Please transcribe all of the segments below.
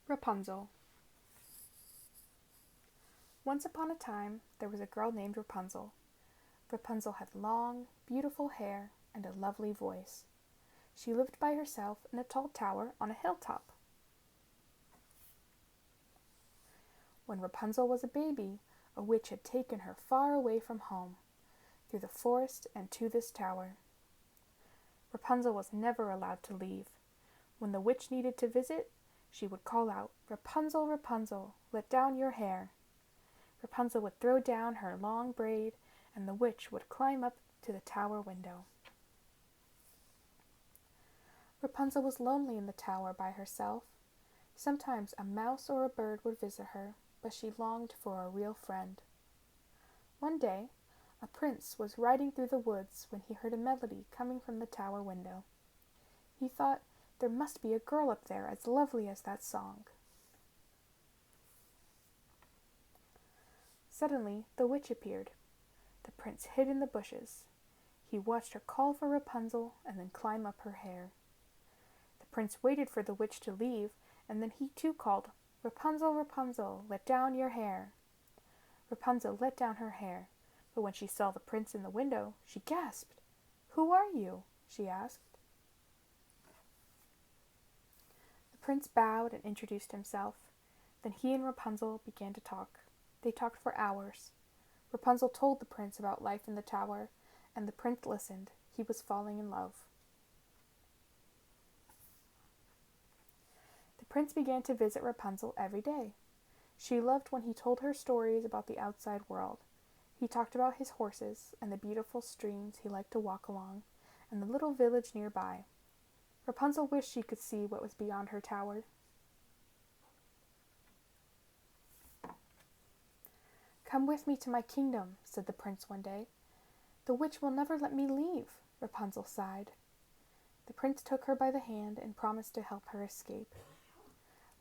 Rapunzel. Once upon a time, there was a girl named Rapunzel. Rapunzel had long, beautiful hair and a lovely voice. She lived by herself in a tall tower on a hilltop. When Rapunzel was a baby, a witch had taken her far away from home, through the forest and to this tower. Rapunzel was never allowed to leave. When the witch needed to visit, she would call out, "Rapunzel, Rapunzel, let down your hair." Rapunzel would throw down her long braid, and the witch would climb up to the tower window. Rapunzel was lonely in the tower by herself. Sometimes a mouse or a bird would visit her, but she longed for a real friend. One day, a prince was riding through the woods when he heard a melody coming from the tower window. He thought, there must be a girl up there as lovely as that song. Suddenly, the witch appeared. The prince hid in the bushes. He watched her call for Rapunzel and then climb up her hair. The prince waited for the witch to leave, and then he too called, "Rapunzel, Rapunzel, let down your hair." Rapunzel let down her hair, but when she saw the prince in the window, she gasped. "Who are you?" she asked. The prince bowed and introduced himself. Then he and Rapunzel began to talk. They talked for hours. Rapunzel told the prince about life in the tower, and the prince listened. He was falling in love. The prince began to visit Rapunzel every day. She loved when he told her stories about the outside world. He talked about his horses and the beautiful streams he liked to walk along, and the little village nearby. Rapunzel wished she could see what was beyond her tower. "Come with me to my kingdom," said the prince one day. "The witch will never let me leave," Rapunzel sighed. The prince took her by the hand and promised to help her escape.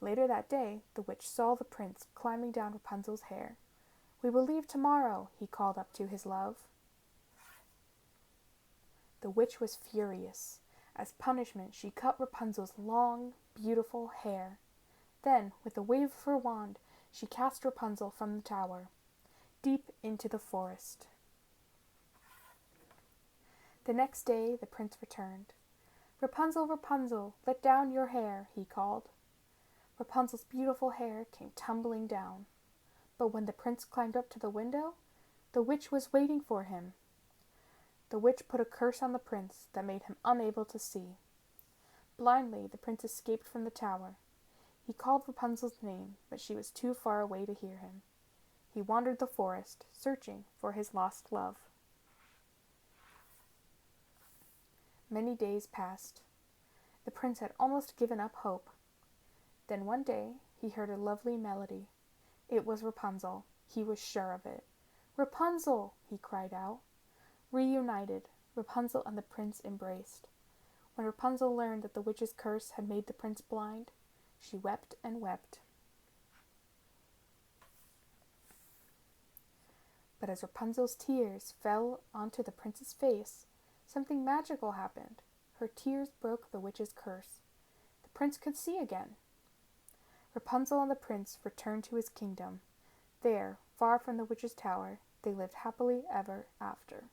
Later that day, the witch saw the prince climbing down Rapunzel's hair. "We will leave tomorrow," he called up to his love. The witch was furious. As punishment, she cut Rapunzel's long, beautiful hair. Then, with a wave of her wand, she cast Rapunzel from the tower, deep into the forest. The next day, the prince returned. "Rapunzel, Rapunzel, let down your hair," he called. Rapunzel's beautiful hair came tumbling down. But when the prince climbed up to the window, the witch was waiting for him. The witch put a curse on the prince that made him unable to see. Blindly, the prince escaped from the tower. He called Rapunzel's name, but she was too far away to hear him. He wandered the forest, searching for his lost love. Many days passed. The prince had almost given up hope. Then one day, he heard a lovely melody. It was Rapunzel. He was sure of it. "Rapunzel!" he cried out. Reunited, Rapunzel and the prince embraced. When Rapunzel learned that the witch's curse had made the prince blind, she wept and wept. But as Rapunzel's tears fell onto the prince's face, something magical happened. Her tears broke the witch's curse. The prince could see again. Rapunzel and the prince returned to his kingdom. There, far from the witch's tower, they lived happily ever after.